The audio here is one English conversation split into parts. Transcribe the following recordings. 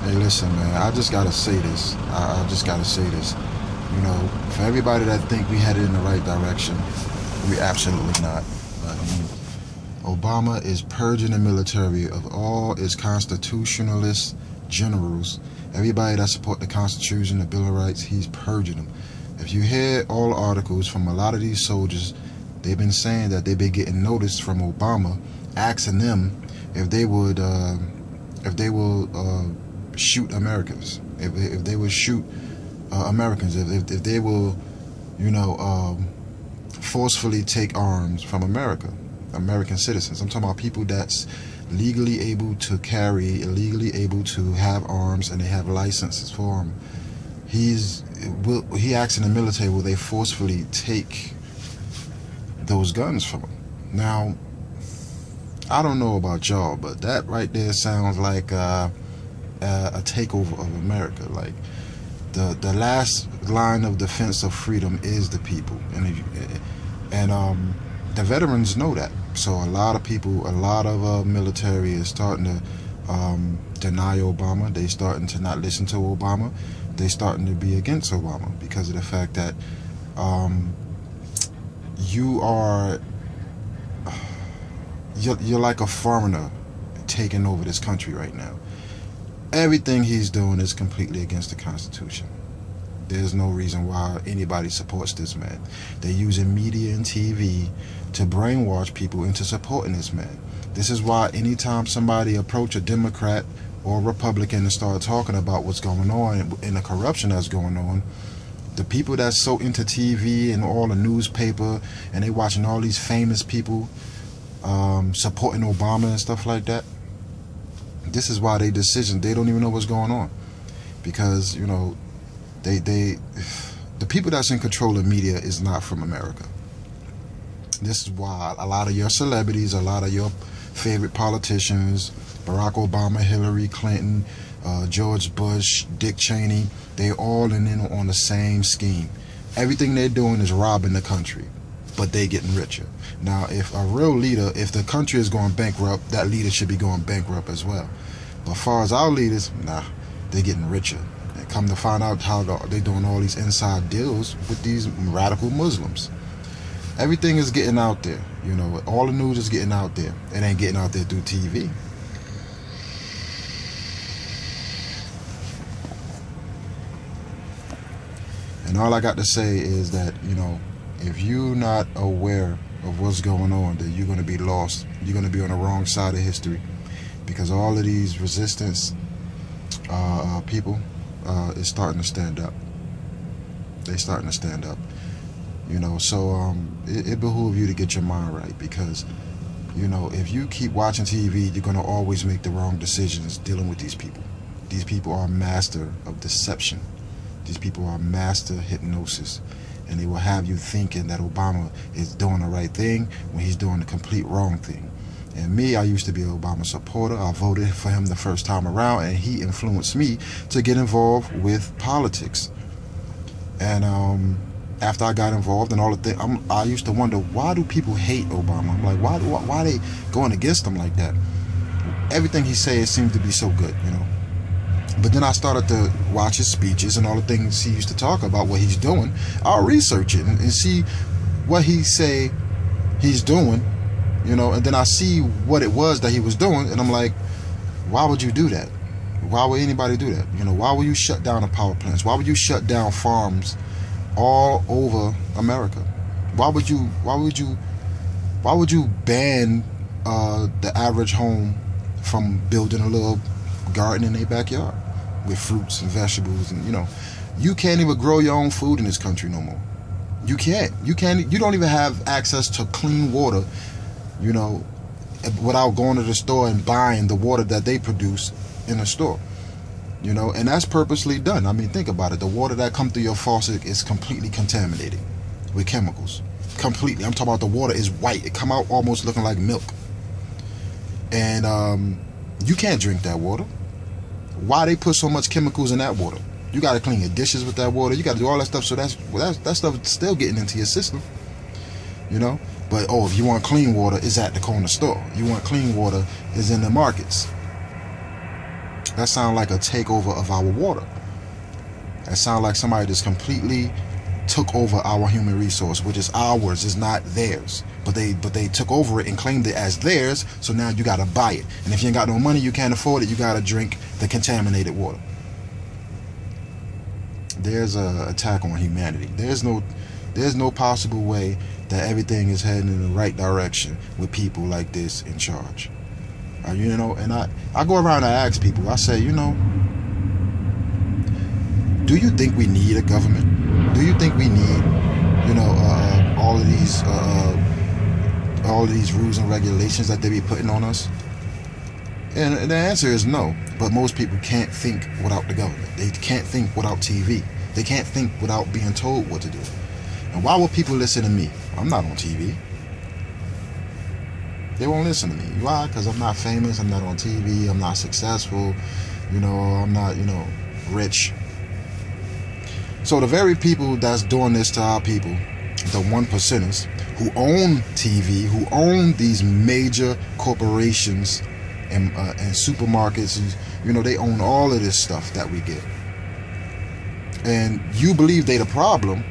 Hey, listen, man. I just gotta say this. I just gotta say this. You know, for everybody that think we headed in the right direction, we absolutely not. I mean, Obama is purging the military of all its constitutionalist generals. Everybody that support the Constitution, the Bill of Rights, he's purging them. If you hear all the articles from a lot of these soldiers, they've been saying that they've been getting notice from Obama, asking them if they would, if they will shoot Americans, if they would shoot Americans, if they will, you know, forcefully take arms from American citizens. I'm talking about people that's legally able to carry, illegally able to have arms, and they have licenses for them. He asking the military, will they forcefully take those guns from them? Now, I don't know about y'all, but that right there sounds like a takeover of America. Like the last line of defense of freedom is the people, and the veterans know that. So a lot of people, a lot of military is starting to deny Obama. They starting to not listen to Obama. They starting to be against Obama because of the fact that you're like a foreigner taking over this country right now. Everything he's doing is completely against the Constitution. There's no reason why anybody supports this man. They're using media and TV to brainwash people into supporting this man. This is why anytime somebody approach a Democrat or a Republican and start talking about what's going on and the corruption that's going on, the people that's so into TV and all the newspaper and they watching all these famous people supporting Obama and stuff like that, this is why they don't even know what's going on, because you know the people that's in control of media is not from America. This is why a lot of your celebrities, a lot of your favorite politicians, Barack Obama, Hillary Clinton, George Bush, Dick Cheney, they all in on the same scheme. Everything they're doing is robbing the country, but they getting richer. Now, if a real leader, if the country is going bankrupt, that leader should be going bankrupt as well. But as far as our leaders, nah, they're getting richer. And come to find out how they're doing all these inside deals with these radical Muslims. Everything is getting out there. You know, all the news is getting out there. It ain't getting out there through TV. And all I got to say is that, you know, if you're not aware of what's going on, then you're going to be lost. You're going to be on the wrong side of history, because all of these resistance people is starting to stand up. They're starting to stand up. You know, so it behooves you to get your mind right, because, you know, if you keep watching TV, you're going to always make the wrong decisions dealing with these people. These people are master of deception. These people are master hypnosis. And they will have you thinking that Obama is doing the right thing when he's doing the complete wrong thing. And me, I used to be an Obama supporter. I voted for him the first time around, and he influenced me to get involved with politics. And after I got involved and all the things, I used to wonder, why do people hate Obama? I'm like, why are they going against him like that? Everything he says seems to be so good, you know. But then I started to watch his speeches and all the things he used to talk about, what he's doing. I'll research it and see what he say he's doing, you know, and then I see what it was that he was doing, and I'm like, why would you do that? Why would anybody do that? You know, why would you shut down the power plants? Why would you shut down farms all over America? Why would you ban the average home from building a little garden in their backyard with fruits and vegetables? And you know, you can't even grow your own food in this country no more. You don't even have access to clean water, you know, without going to the store and buying the water that they produce in the store, you know. And that's purposely done. I mean, think about it. The water that comes through your faucet is completely contaminated with chemicals. Completely. I'm talking about the water is white. It come out almost looking like milk. And you can't drink that water. Why they put so much chemicals in that water? You got to clean your dishes with that water. You got to do all that stuff. So that stuff is still getting into your system, you know. But if you want clean water, it's at the corner store. You want clean water, is in the markets. That sounds like a takeover of our water. That sounds like somebody just completely took over our human resource, which is ours, is not theirs. But they took over it and claimed it as theirs, so now you gotta buy it. And if you ain't got no money, you can't afford it, you gotta drink the contaminated water. There's an attack on humanity. There's no possible way that everything is heading in the right direction with people like this in charge. You know, and I go around and I ask people, I say, you know, do you think we need a government? Do you think we need, you know, all of these rules and regulations that they be putting on us? And the answer is no. But most people can't think without the government. They can't think without TV. They can't think without being told what to do. And why will people listen to me? I'm not on TV. They won't listen to me. Why? Because I'm not famous. I'm not on TV. I'm not successful. You know, I'm not, you know, rich. So the very people that's doing this to our people, the 1%ers who own TV, who own these major corporations and supermarkets, you know, they own all of this stuff that we get. And you believe they the problem,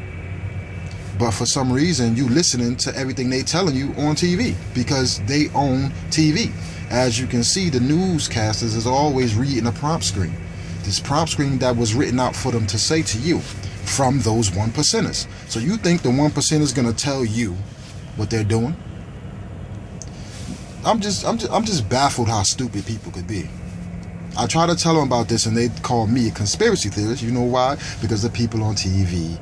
but for some reason you listening to everything they telling you on TV because they own TV. As you can see, the newscasters is always reading a prompt screen. This prompt screen that was written out for them to say to you from those 1%ers. So you think the 1% is gonna tell you what they're doing? I'm just baffled how stupid people could be. I try to tell them about this and they call me a conspiracy theorist. You know why? Because the people on TV,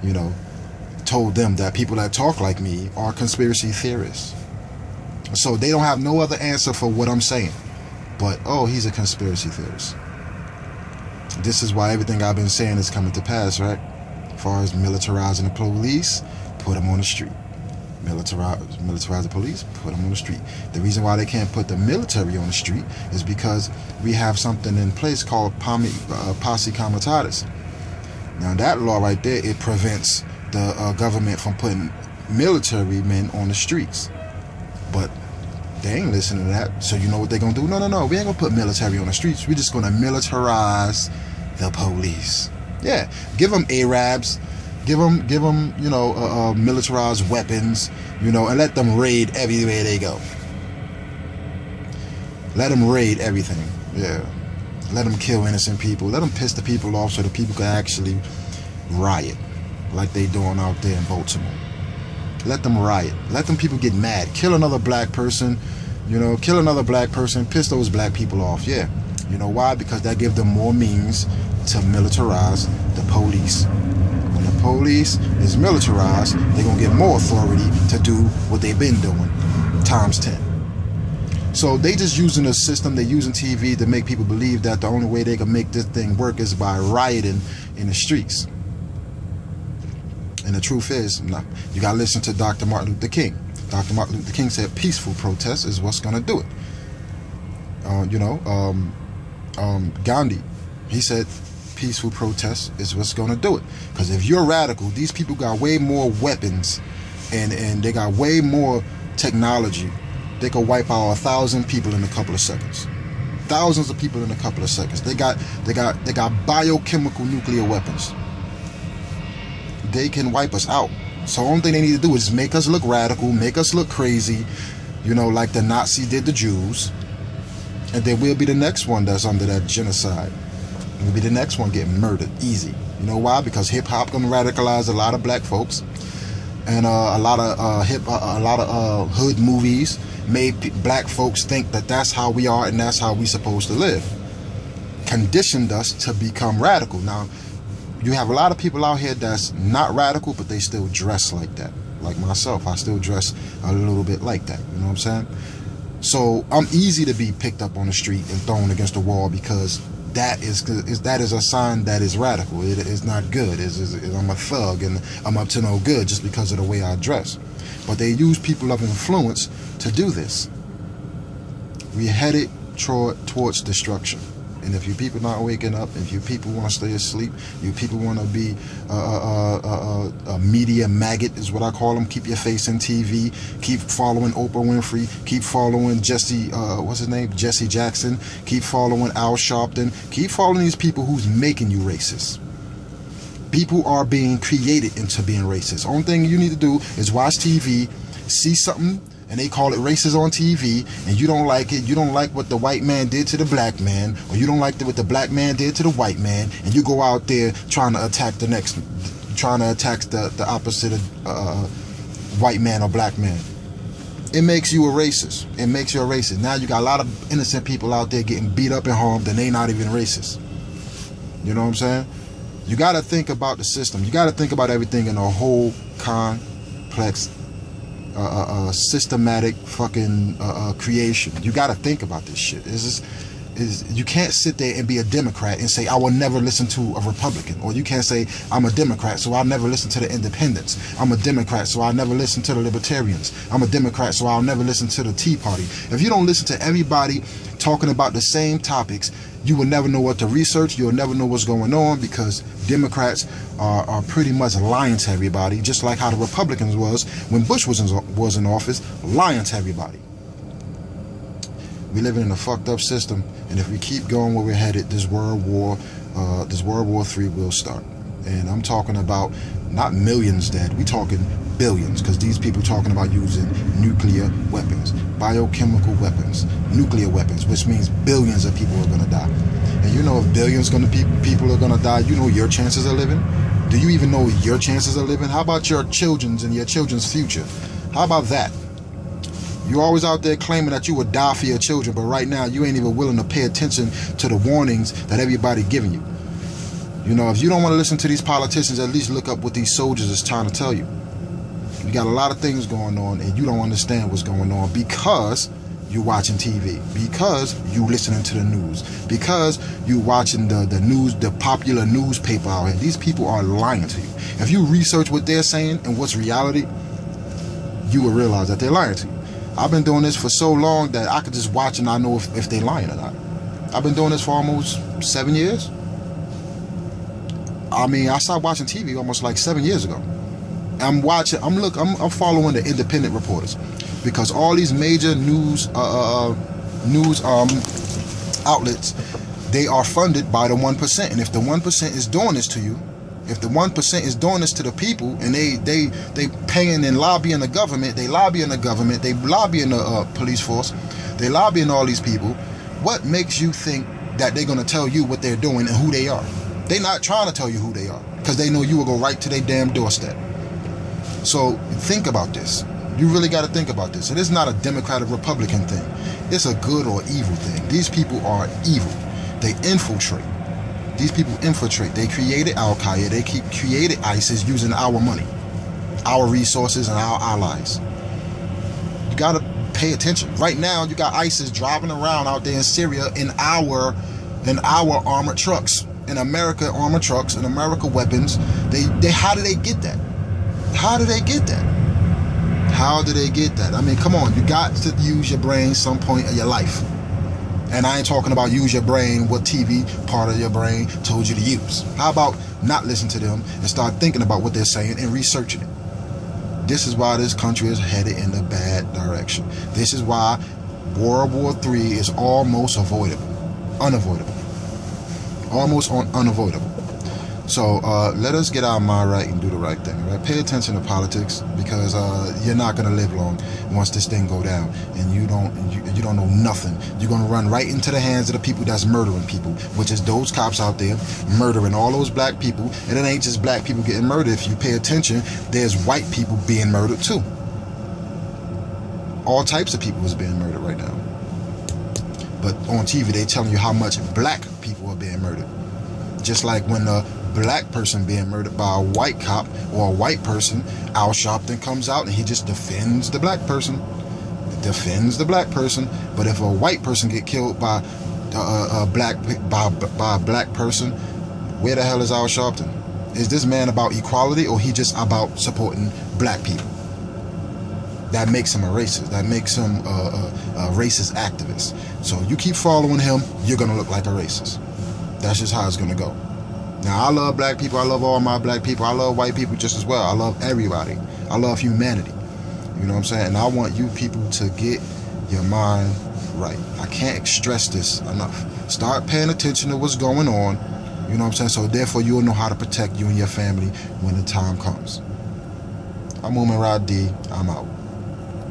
you know, told them that people that talk like me are conspiracy theorists. So they don't have no other answer for what I'm saying. But, oh, he's a conspiracy theorist. This is why everything I've been saying is coming to pass, right? As far as militarizing the police, put them on the street. Militarize the police, put them on the street. The reason why they can't put the military on the street is because we have something in place called posse comitatus. Now that law right there, it prevents the government from putting military men on the streets. But they ain't listening to that. So you know what they're gonna do? No, we ain't gonna put military on the streets. We're just gonna militarize the police. Yeah, give them Arabs. Give them, you know, militarized weapons, you know, and let them raid everywhere they go. Let them raid everything, yeah. Let them kill innocent people. Let them piss the people off so the people can actually riot, like they doing out there in Baltimore. Let them riot. Let them people get mad. Kill another black person, you know, kill another black person, piss those black people off, yeah. You know why? Because that gives them more means to militarize the police. When the police is militarized, they're going to get more authority to do what they've been doing, times 10. So they just using a system, they're using TV to make people believe that the only way they can make this thing work is by rioting in the streets. And the truth is, you got to listen to Dr. Martin Luther King. Dr. Martin Luther King said peaceful protest is what's going to do it. Gandhi, he said peaceful protest is what's going to do it. Because if you're radical, these people got way more weapons and they got way more technology. They could wipe out 1,000 people in a couple of seconds. Thousands of people in a couple of seconds. They got biochemical nuclear weapons. They can wipe us out. So the only thing they need to do is make us look radical, make us look crazy, you know, like the Nazi did the Jews. And then we'll be the next one that's under that genocide. We'll be the next one getting murdered, easy. You know why? Because hip-hop gonna radicalize a lot of black folks. And a lot of hood movies made black folks think that that's how we are and that's how we supposed to live. Conditioned us to become radical. Now, you have a lot of people out here that's not radical, but they still dress like that. Like myself, I still dress a little bit like that. You know what I'm saying? So I'm easy to be picked up on the street and thrown against the wall because that is a sign that is radical. It is not good. I'm a thug and I'm up to no good just because of the way I dress. But they use people of influence to do this. We're headed towards destruction. And if you people not waking up, if you people want to stay asleep, you people want to be a media maggot is what I call them. Keep your face in TV. Keep following Oprah Winfrey. Keep following Jesse, what's his name? Jesse Jackson. Keep following Al Sharpton. Keep following these people who's making you racist. People are being created into being racist. Only thing you need to do is watch TV, see something, and they call it racist on TV, and you don't like it. You don't like what the white man did to the black man, or you don't like what the black man did to the white man, and you go out there trying to attack the opposite of white man or black man. It makes you a racist. It makes you a racist. Now you got a lot of innocent people out there getting beat up and harmed, and they not even racist. You know what I'm saying? You got to think about the system. You got to think about everything in a whole complex, systematic fucking creation. You got to think about this shit. You can't sit there and be a Democrat and say, I will never listen to a Republican. Or you can't say, I'm a Democrat, so I'll never listen to the independents. I'm a Democrat, so I'll never listen to the libertarians. I'm a Democrat, so I'll never listen to the Tea Party. If you don't listen to everybody talking about the same topics, you will never know what to research. You'll never know what's going on, because Democrats are pretty much lying to everybody, just like how the Republicans was when Bush was in office, lying to everybody. We living in a fucked up system, and if we keep going where we're headed, this World War III will start. And I'm talking about not millions dead, we talking billions, because these people talking about using nuclear weapons, biochemical weapons, nuclear weapons, which means billions of people are going to die. And you know, if billions people are going to die, you know your chances of living? Do you even know your chances of living? How about your children's and your children's future? How about that? You're always out there claiming that you would die for your children, but right now you ain't even willing to pay attention to the warnings that everybody giving you. You know, if you don't want to listen to these politicians, at least look up what these soldiers is trying to tell you. You got a lot of things going on, and you don't understand what's going on because you're watching TV, because you listening to the news, because you watching the news, the popular newspaper out here. These people are lying to you. If you research what they're saying and what's reality, you will realize that they're lying to you. I've been doing this for so long that I could just watch and I know if they're lying or not. I've been doing this for almost 7 years. I mean, I started watching TV almost like 7 years ago. I'm following the independent reporters, because all these major news outlets, they are funded by the 1%. And if the 1% is doing this to you, if the 1% is doing this to the people, and they paying and lobbying the government, they lobbying the police force, they lobbying all these people, what makes you think that they're going to tell you what they're doing and who they are? They're not trying to tell you who they are, because they know you will go right to their damn doorstep. So think about this. You really got to think about this. It is not a Democrat or Republican thing. It's a good or evil thing. These people are evil. They infiltrate. These people infiltrate. They created Al-Qaeda. They created ISIS using our money, our resources, and our allies. You got to pay attention. Right now, you got ISIS driving around out there in Syria in our armored trucks, in America armored trucks, in America weapons. How did they get that? How did they get that? How did they get that? I mean, come on. You got to use your brain some point of your life. And I ain't talking about use your brain, what TV part of your brain told you to use. How about not listen to them and start thinking about what they're saying and researching it? This is why this country is headed in a bad direction. This is why World War III is almost unavoidable. Almost unavoidable. So let us get our mind right and do the right thing. Right? Pay attention to politics, because you're not gonna live long once this thing go down, and you don't know nothing. You're gonna run right into the hands of the people that's murdering people, which is those cops out there murdering all those black people. And it ain't just black people getting murdered. If you pay attention, there's white people being murdered too. All types of people is being murdered right now. But on TV, they telling you how much black people are being murdered. Just like when a black person being murdered by a white cop or a white person, Al Sharpton comes out and he just defends the black person. But if a white person get killed by a black person, where the hell is Al Sharpton? Is this man about equality, or he just about supporting black people? that makes him a racist. That makes him a racist activist. So you keep following him, you're gonna look like a racist. That's just how it's gonna go. Now, I love black people. I love all my black people. I love white people just as well. I love everybody. I love humanity. You know what I'm saying? And I want you people to get your mind right. I can't stress this enough. Start paying attention to what's going on. You know what I'm saying? So therefore, you'll know how to protect you and your family when the time comes. I'm Uman Rad D. I'm out.